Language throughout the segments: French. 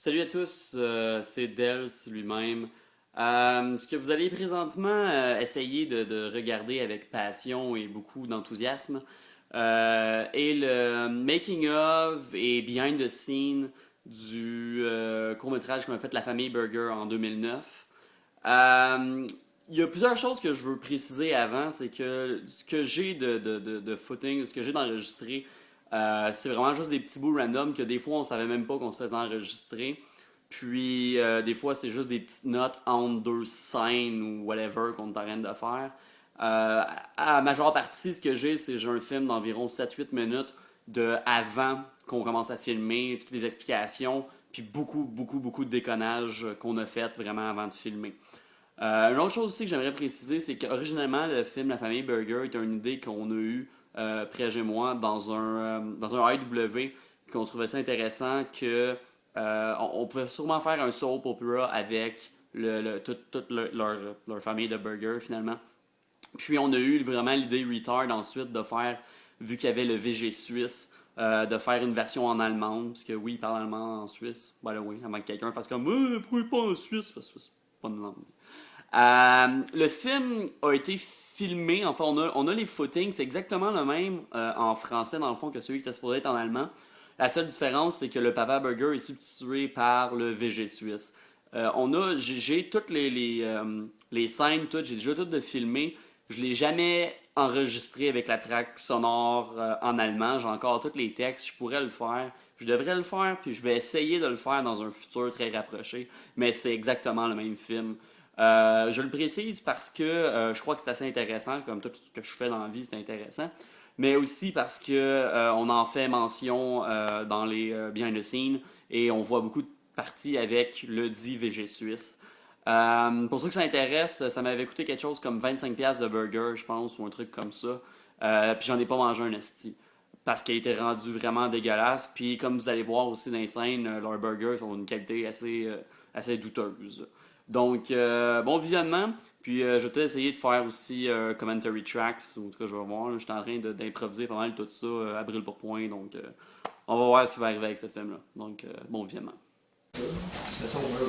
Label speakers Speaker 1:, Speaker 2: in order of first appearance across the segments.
Speaker 1: Salut à tous, c'est Dels lui-même. Ce que vous allez présentement essayer de regarder avec passion et beaucoup d'enthousiasme est le making of et behind the scene du court-métrage qu'on a fait La Famille Burger en 2009. Il y a plusieurs choses que je veux préciser avant, c'est que ce que j'ai de footing, ce que j'ai d'enregistré, c'est vraiment juste des petits bouts random que des fois on savait même pas qu'on se faisait enregistrer. Puis des fois c'est juste des petites notes entre deux scènes ou whatever qu'on est en train de faire. À la majeure partie, ce que j'ai un film d'environ 7-8 minutes de avant qu'on commence à filmer, toutes les explications, puis beaucoup de déconnage qu'on a fait vraiment avant de filmer. Une autre chose aussi que j'aimerais préciser, c'est qu'originalement, le film La Famille Burger est une idée qu'on a eue Prège et moi dans un IW, qu'on trouvait ça intéressant que on pouvait sûrement faire un soap opera avec toute leur famille de burgers finalement. Puis on a eu vraiment l'idée retard ensuite de faire, vu qu'il y avait le VG suisse, de faire une version en allemande, parce que oui, il parle allemand en Suisse, oui, avant que quelqu'un fasse comme pourquoi pas en Suisse, parce que c'est pas une langue. Le film a été filmé, enfin on a les footings, c'est exactement le même en français dans le fond que celui qui était supposé être en allemand. La seule différence, c'est que le Papa Burger est substitué par le VG suisse. J'ai toutes les scènes, j'ai déjà tout de filmé. Je l'ai jamais enregistré avec la track sonore en allemand. J'ai encore tous les textes, je pourrais le faire. Je devrais le faire, puis je vais essayer de le faire dans un futur très rapproché. Mais c'est exactement le même film. Je le précise parce que je crois que c'est assez intéressant, comme tout ce que je fais dans la vie, c'est intéressant. Mais aussi parce que on en fait mention dans les behind the scenes et on voit beaucoup de parties avec le dit VG suisse. Pour ceux que ça intéresse, ça m'avait coûté quelque chose comme 25$ de burger, je pense, ou un truc comme ça. Puis j'en ai pas mangé un esti. Parce qu'il était rendu vraiment dégueulasse. Puis comme vous allez voir aussi dans les scènes, leurs burgers sont d'une qualité assez douteuse. Donc, bon visionnement. Puis, je vais peut-être essayer de faire aussi commentary tracks, ou en tout cas, je vais voir. Je suis en train d'improviser pas mal tout ça à brûle pour point. Donc, on va voir ce qui va arriver avec ce film-là. Donc, bon visionnement.
Speaker 2: Tu fais ça au mur, là.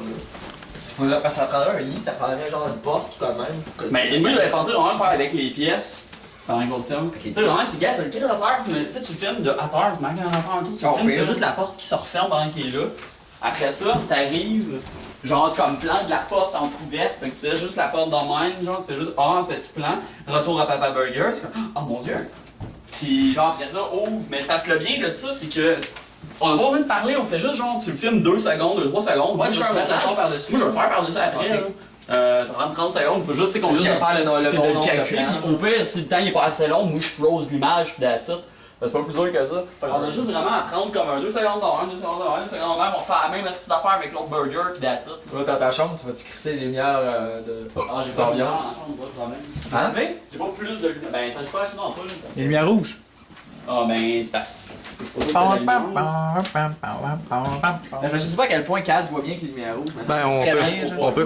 Speaker 2: Parce que ça prendrait un lit, ça prendrait genre une porte tout de même.
Speaker 1: Mais moi, j'avais pensé vraiment faire avec les pièces pendant qu'on filme. Tu sais, vraiment, c'est gars, tu le cries à terre, tu le filmes de à terre, tu marques un affaire et tout. Tu le filmes, c'est juste la porte qui se referme pendant qu'il est là. Après ça, t'arrives, genre comme plan de la porte entrouverte, fait que tu fais juste la porte de même, genre tu fais juste un petit plan, retour à Papa Burger, c'est comme oh mon dieu! Puis genre après ça, ouvre, mais parce que le bien de ça, c'est que on n'a pas besoin de parler, on fait juste genre tu le filmes 2 secondes, 3 secondes, moi je vais mettre la porte par-dessus. Moi je vais le faire par-dessus après. Okay. Ça prend 30 secondes, il faut juste qu'on juste faire le calcul, puis au pire, si le temps il est pas assez long, moi je froze l'image puis that's it. C'est pas plus dur que ça. Fait qu'on a juste vraiment à prendre comme un 2 secondes dans 2 secondes dans 2 secondes dans on fait la même petite affaire avec l'autre burger pis that's it.
Speaker 2: Là, dans ta chambre, tu vas-tu crisser les lumières de.
Speaker 1: Ah, j'ai pas d'ambiance. Hein? J'ai pas plus de lumière. Ben, j'ai pas acheté non plus.
Speaker 3: Les lumières rouges.
Speaker 1: Ah, ben, c'est parce.
Speaker 2: Je sais pas à quel point Cad voit bien que les lumières rouges.
Speaker 3: Ben,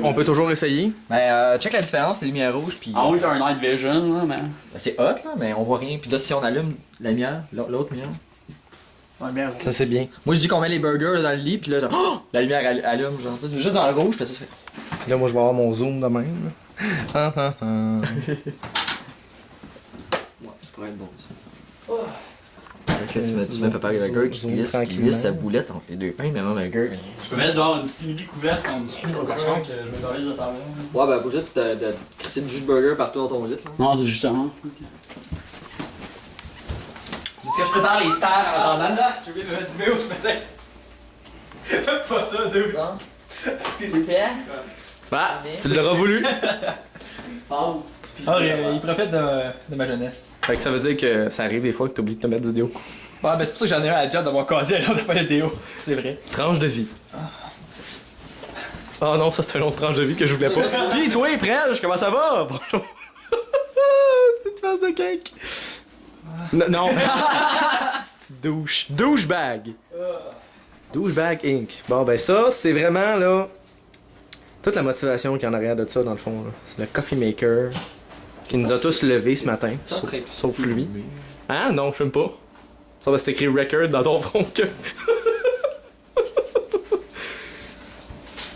Speaker 3: on peut toujours essayer.
Speaker 2: Ben, check la différence, les lumières rouges. Puis.
Speaker 1: En haut, t'as un night vision, là, mais.
Speaker 2: Ben, c'est hot, là, mais on voit rien. Puis là, si on allume la lumière, l'autre lumière.
Speaker 3: Ça, c'est bien.
Speaker 2: Moi, je dis qu'on met les burgers là, dans le lit, puis là, genre, la lumière allume, genre. C'est juste dans le rouge, puis ça fait.
Speaker 3: Là, moi, je vais avoir mon zoom de même.
Speaker 2: Ouais, ça pourrait être bon, ça. Tu mets Papa Burger qui glisse sa boulette entre les deux pains, mais non, Burger.
Speaker 1: Je peux mettre genre une simili couverte en dessous, je crois que je me calise de ça.
Speaker 2: Ouais, ben, pas juste de crisser du jus de burger partout dans ton lit, là.
Speaker 1: Non, c'est justement. Est-ce que je prépare les stars en attendant?
Speaker 2: J'ai oublié de mettre du méo ce matin. Fais pas ça, deux. Non. C'est des pierres?
Speaker 3: Ah, tu l'auras voulu.
Speaker 4: Ah, il profite de ma jeunesse.
Speaker 3: Fait que ça veut dire que ça arrive des fois que t'oublies de te mettre du déo.
Speaker 4: Ouais, ben c'est pour ça que j'en ai un à la job de mon casier alors de faire le déo. C'est vrai.
Speaker 3: Tranche de vie. Oh non, ça c'est une autre tranche de vie que je voulais pas. Puis toi, Prège, comment ça va? Bonjour. Petite face de cake. Non. Petite douche. Douchebag. Douchebag Inc. Bon, ben ça, c'est vraiment là. Toute la motivation qu'il y en a arrière de ça, dans le fond. C'est le coffee maker qui nous a tous levés ce matin. Sauf lui. Hein? Non, je fume pas. Ça va, c'est écrit record dans ton front que.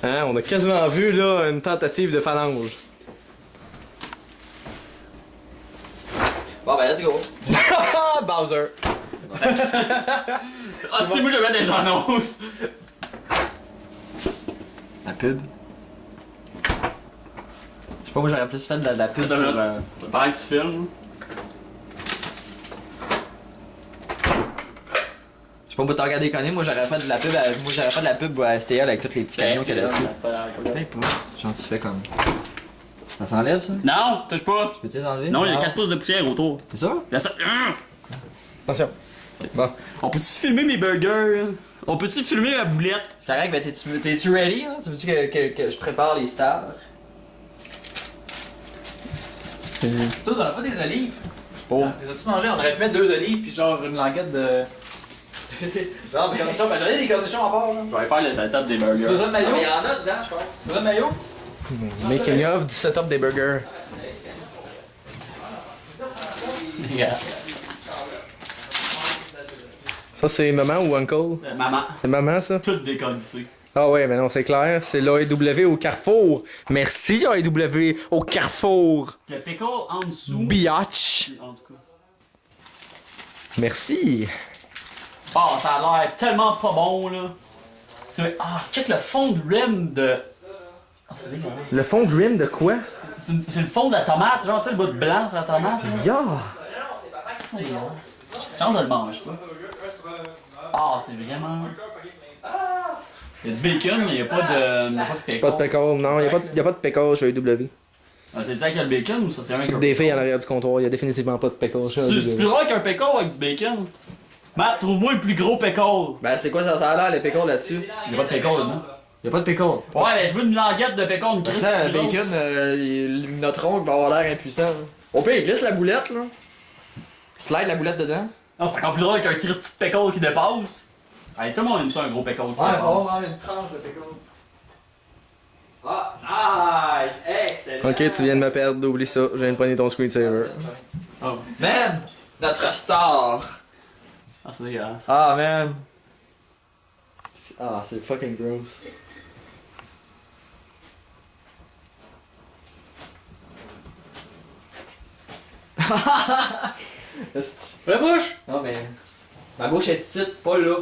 Speaker 3: Hein, on a quasiment vu là une tentative de phalange.
Speaker 2: Bon, ben, let's go.
Speaker 3: Bowser.
Speaker 1: Ah, si moi j'avais des annonces!
Speaker 2: La pub. Je sais pas, moi j'aurais plus fait de la pub pour.
Speaker 1: Pendant que tu filmes.
Speaker 2: Je sais pas, moi t'as regardé connu, moi j'aurais fait de la pub à STL avec tous les petits camions qu'il y a là-dessus.
Speaker 1: C'est pas grave.
Speaker 2: Peut-être pas. Genre, tu fais comme. Ça s'enlève ça?
Speaker 1: Non, touche pas!
Speaker 2: Je peux-tu les enlever?
Speaker 1: Non, il y a 4 pouces de poussière autour.
Speaker 2: C'est ça?
Speaker 1: Là, ça...
Speaker 3: Attention. Bon.
Speaker 1: On peut-tu filmer mes burgers? On peut-tu filmer ma boulette?
Speaker 2: C'est correct, ben t'es-tu ready là? Tu veux-tu que je prépare les stars?
Speaker 4: Toi, on a pas des olives?
Speaker 1: Oh.
Speaker 4: Les as-tu mangé? On aurait pu mettre 2 olives puis genre une languette de. Non, mais cornichons, ben j'en ai des cornichons encore là.
Speaker 1: Je vais aller faire le setup des
Speaker 4: Tu
Speaker 1: burgers.
Speaker 4: voudrais de maillot?
Speaker 2: Il y en a dedans, je pense.
Speaker 4: Tu voudrais de maillot?
Speaker 3: Making of du setup des burgers. Ça, c'est maman ou uncle?
Speaker 1: Maman,
Speaker 3: C'est maman, ça?
Speaker 1: tout déconnissé.
Speaker 3: Ah ouais, mais non, c'est clair. C'est l'AEW au Carrefour. Merci, AEW au Carrefour.
Speaker 1: Le pickle en dessous.
Speaker 3: Biatch.
Speaker 1: En tout cas.
Speaker 3: Merci.
Speaker 1: Ah, ça a l'air tellement pas bon là. Ah, check le fond de rim de. Ah, c'est dégueulasse.
Speaker 3: Le fond de rim de quoi?
Speaker 1: C'est le fond de la tomate, genre, tu sais, le bout de blanc sur la tomate. Là.
Speaker 3: Ya!
Speaker 1: C'est dégueulasse. Genre, je le mange pas. Ah, c'est vraiment. Il y a du bacon, mais il n'y a pas de pickle.
Speaker 3: Pas de pickle, non, y a pas de pickle chez AEW.
Speaker 1: Ah, c'est-tu avec le bacon ou ça c'est avec un
Speaker 3: Des filles en arrière du comptoir, y a définitivement pas de pickle chez
Speaker 1: C'est plus
Speaker 3: AEW.
Speaker 1: rare qu'un pickle avec du bacon. Matt, trouve-moi le plus gros pickle.
Speaker 2: Ben c'est quoi ça a l'air les pickles là-dessus?
Speaker 1: Il n'y a pas de pickle dedans.
Speaker 2: Y'a pas de pickle.
Speaker 1: Ouais, mais je veux une languette de pickle, une crise.
Speaker 2: Là, bacon, notre ongle va avoir l'air impuissant. Là. Au pire, il glisse la boulette là. Slide la boulette dedans.
Speaker 1: Non, c'est encore plus drôle qu'un Christy de pickle qui dépasse. Allez, tout le monde aime ça, un gros pickle.
Speaker 2: Ouais, on va avoir une tranche de pickle.
Speaker 1: Ah, nice! Excellent!
Speaker 3: Ok, tu viens de me perdre, oublie ça, je viens de pogner ton screensaver.
Speaker 1: Oh.
Speaker 2: Man! Notre star!
Speaker 1: Ah, c'est dégueulasse.
Speaker 2: Ah, man! Ah, c'est fucking gross. La bouche! Non, mais. Ma bouche est petite, pas là.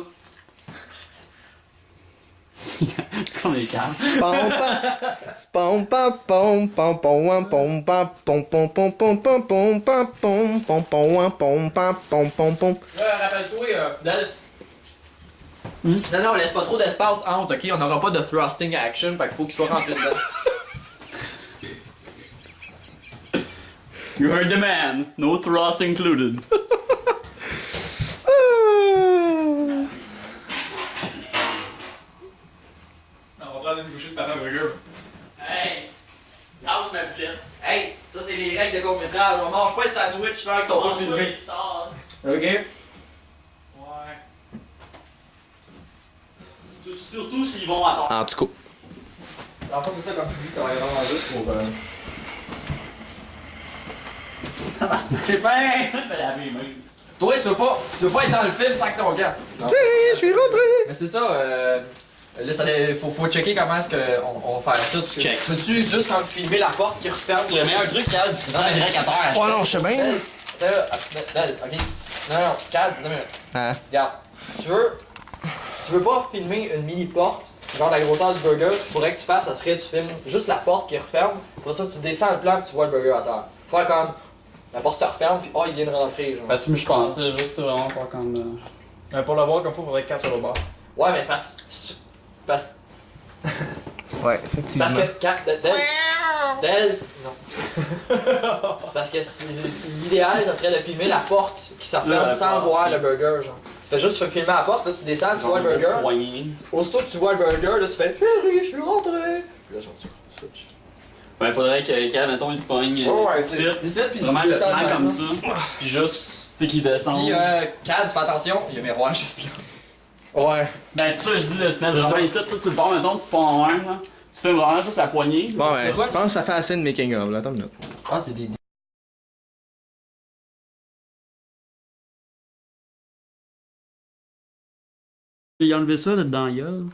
Speaker 1: C'est qu'on est calme.
Speaker 3: Spam pa pom pom pom pom pa pom pom pom pom pom pom pa pom pom pom pom pa pom pom pom.
Speaker 2: Rappelle-toi, Dallas. Non, laisse pas trop d'espace entre, ok? On n'aura pas de thrusting action, fait qu'il faut qu'il soit rentré dedans.
Speaker 1: You heard the man. No thrust included.
Speaker 4: On va prendre une bouchée de papa burger.
Speaker 1: Hey! Lâche ma boulette.
Speaker 2: Hey, ça c'est les règles de court-métrage. On mange pas les sandwichs là qui sont pas filmés. Ok?
Speaker 1: Ouais. Surtout s'ils vont attendre.
Speaker 3: En tout cas.
Speaker 2: En fait, c'est ça, comme tu dis, ça va être vraiment juste pour.
Speaker 1: J'ai faim! Je vais laver les mains.
Speaker 2: Toi, tu veux pas être dans le film sans que ton gars. Non.
Speaker 3: Je suis rentré.
Speaker 2: Mais c'est ça, là, faut checker comment est-ce qu'on va faire ça.
Speaker 1: Check.
Speaker 2: Peux-tu juste comme filmer la porte qui referme?
Speaker 1: Le meilleur truc, Cal, c'est ça direct à terre.
Speaker 3: Oh non, je sais bien.
Speaker 2: Ok. Non, Cad, 2 minutes.
Speaker 3: Hein?
Speaker 2: Regarde, si tu veux pas filmer une mini porte, genre la grosseur du burger, ce qu'il faudrait que tu fasses, ça serait tu filmes juste la porte qui referme, pour ça tu descends le plan et tu vois le burger à terre. Faire comme la porte se referme puis oh il vient de rentrer genre.
Speaker 1: Parce que je pensais juste vraiment faire comme.
Speaker 4: Pour le voir comme faut, faudrait 4 sur le bord.
Speaker 2: Ouais mais
Speaker 3: Ouais, effectivement.
Speaker 2: parce que Dez, non. C'est parce que l'idéal ça serait de filmer la porte qui se referme
Speaker 1: La
Speaker 2: sans
Speaker 1: porte,
Speaker 2: voir
Speaker 1: ok.
Speaker 2: le burger genre. Tu fais juste filmer la porte, là tu descends, tu vois le burger. Aussitôt que tu vois le burger, là tu fais chérie, je suis rentré. Puis là tu switch.
Speaker 1: Ouais, faudrait que Cal, mettons, il se pogne.
Speaker 2: Ouais,
Speaker 1: ici,
Speaker 2: ici, puis
Speaker 1: vraiment
Speaker 2: tu
Speaker 1: le
Speaker 2: descends
Speaker 1: plan
Speaker 2: de
Speaker 1: comme
Speaker 2: même,
Speaker 1: ça. Puis juste, tu sais, qu'il descend.
Speaker 2: Puis Cad, fais attention, il y a un miroir juste là.
Speaker 3: Ouais.
Speaker 1: Ben, c'est ça que je dis de se mettre vraiment ici. Toi, tu le pars, mettons, tu pars en un, là. Tu fais vraiment juste la poignée.
Speaker 3: Bon, ouais, je pense que ça fait assez de making of, là. Attends une minute.
Speaker 2: Ah, c'est des.
Speaker 1: Il a enlevé ça, là, dedans la gueule.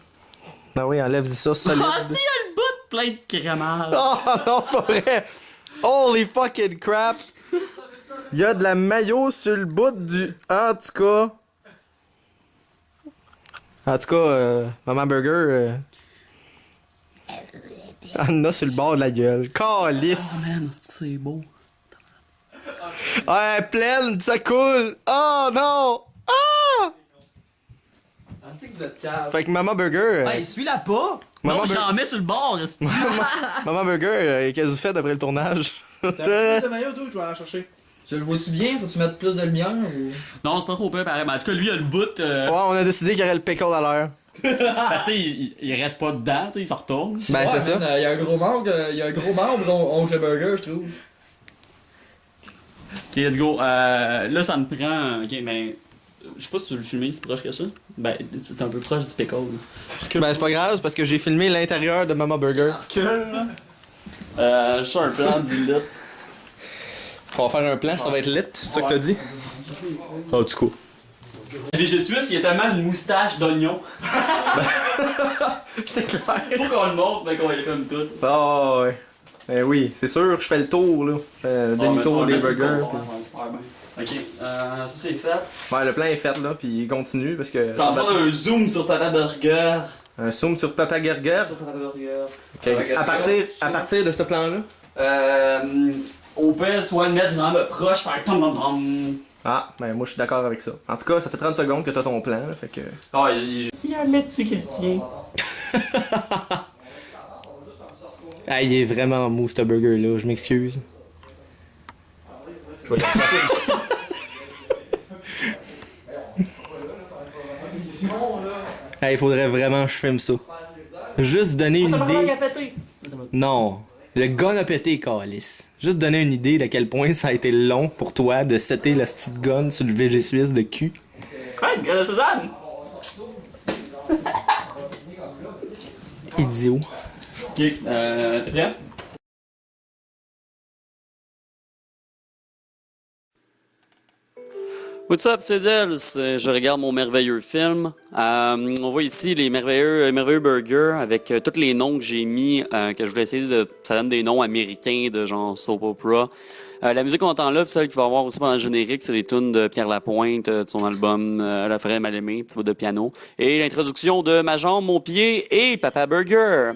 Speaker 3: Ben oui, enlève ça solide.
Speaker 1: Ah, si, il y a le bout plein de crémage.
Speaker 3: Oh non, pas vrai! Holy fucking crap! Il y a de la mayo sur le bout du. En tout cas. Maman Burger. En a sur le bord de la gueule. Calice!
Speaker 1: Oh man, c'est beau.
Speaker 3: Ouais, pleine, pis ça coule! Oh non! Ah!
Speaker 4: C'est que vous êtes cave.
Speaker 3: Fait que Maman Burger.
Speaker 2: Hey, suis-la pas!
Speaker 3: Maman,
Speaker 1: Non,
Speaker 3: Bur-
Speaker 1: j'en mets sur le bord, esti.
Speaker 3: Maman Burger, qu'est-ce que vous faites après le tournage?
Speaker 4: T'as plus de maillot d'où je vais aller chercher?
Speaker 2: Tu le vois-tu bien? Faut-tu mettre plus de lumière ou.
Speaker 1: Non, c'est pas trop pire pareil. Mais en tout cas, lui, il a le bout.
Speaker 3: Ouais, on a décidé qu'il y aurait le pickle à l'heure.
Speaker 1: Parce que, tu sais, il reste pas dedans, tu sais, il se retourne.
Speaker 3: Ben, c'est ça.
Speaker 2: Il y a un gros membre, oncle burger, je trouve.
Speaker 1: Ok, let's go. Là, ça me prend. Ok, mais. Je sais pas si tu veux le filmer si proche que ça. Ben, c'est un peu proche du pickle.
Speaker 3: Ben, c'est pas grave, c'est parce que j'ai filmé l'intérieur de Maman Burger.
Speaker 1: Je suis un plan du lit.
Speaker 3: On va faire un plan, ça va être lit, c'est ça que t'as dit? Oh, du coup.
Speaker 1: Les Suisse, il y a tellement une moustache d'oignon. C'est clair. Faut qu'on le montre, mais qu'on est comme tout.
Speaker 3: Ah ouais. Ben oui, c'est sûr, je fais le tour là. Je fais le demi-tour des burgers.
Speaker 1: Ok, ça c'est fait.
Speaker 3: Ouais, le plan est fait là, puis il continue parce que.
Speaker 1: Ça va prendre un zoom sur Papa Burger.
Speaker 3: Un zoom sur Papa Burger.
Speaker 1: Sur Papa Burger.
Speaker 3: Ok. À partir de ce plan-là.
Speaker 1: Au pire, soit le mettre vraiment proche, faire tom tom tom.
Speaker 3: Ah, ben moi je suis d'accord avec ça. En tout cas, ça fait 30 secondes que t'as ton plan, là, fait que.
Speaker 1: Ah, s'il y a un lait dessus qui le tient.
Speaker 3: Ah, il est vraiment mou ce burger là, je m'excuse.
Speaker 1: Je vais le replacer.
Speaker 3: Ah, il faudrait vraiment que je filme ça. Juste donner une idée. Non. Le gun a pété, calice. Juste donner une idée de quel point ça a été long pour toi de setter le petit gun sur le VG Suisse de cul.
Speaker 1: Ouais, une graine de sésame.
Speaker 3: Idiot.
Speaker 1: Ok, t'es prêt? What's up, c'est Dels? Je regarde mon merveilleux film. On voit ici les merveilleux burgers avec tous les noms que j'ai mis, que je voulais essayer de... Ça donne des noms américains de genre soap opera. La musique qu'on entend là, puis celle qu'il va y avoir aussi pendant le générique, c'est les tunes de Pierre Lapointe, de son album La Vraie Mal-Aimée, petit bout de piano. Et l'introduction de Ma jambe, mon pied et Papa Burger.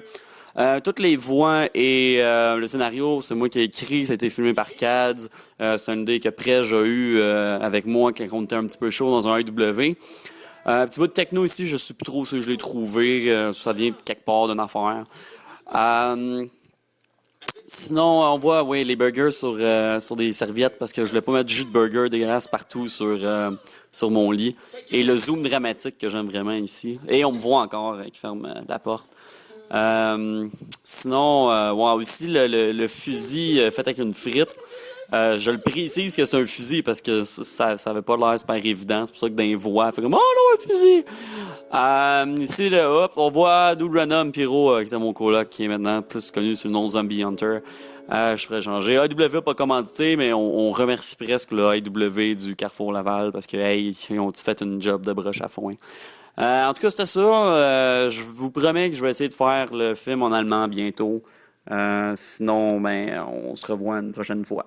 Speaker 1: Toutes les voix et le scénario, c'est moi qui ai écrit, ça a été filmé par Cads. C'est une idée que Prej a eu avec moi quand on était un petit peu chaud dans un AEW. Petit bout de techno ici, je sais plus trop si je l'ai trouvé, ça vient de quelque part d'une affaire. Sinon, on voit les burgers sur des serviettes parce que je voulais pas mettre du jus de burger dégueulasse partout sur mon lit. Et le zoom dramatique que j'aime vraiment ici. Et on me voit encore qui ferme la porte. Sinon, aussi le fusil fait avec une frite. Je le précise que c'est un fusil parce que ça avait pas l'air super évident. C'est pour ça que dans les voix, fait comme oh non, un fusil. Ici, on voit Doudranum Pyro, qui était mon coloc, qui est maintenant plus connu sous le nom Zombie Hunter. Je pourrais changer. AEW pas commandité, mais on remercie presque le AEW du Carrefour Laval parce que ils ont fait une job de broche à foin. En tout cas, c'était ça. Je vous promets que je vais essayer de faire le film en allemand bientôt. Sinon, on se revoit une prochaine fois.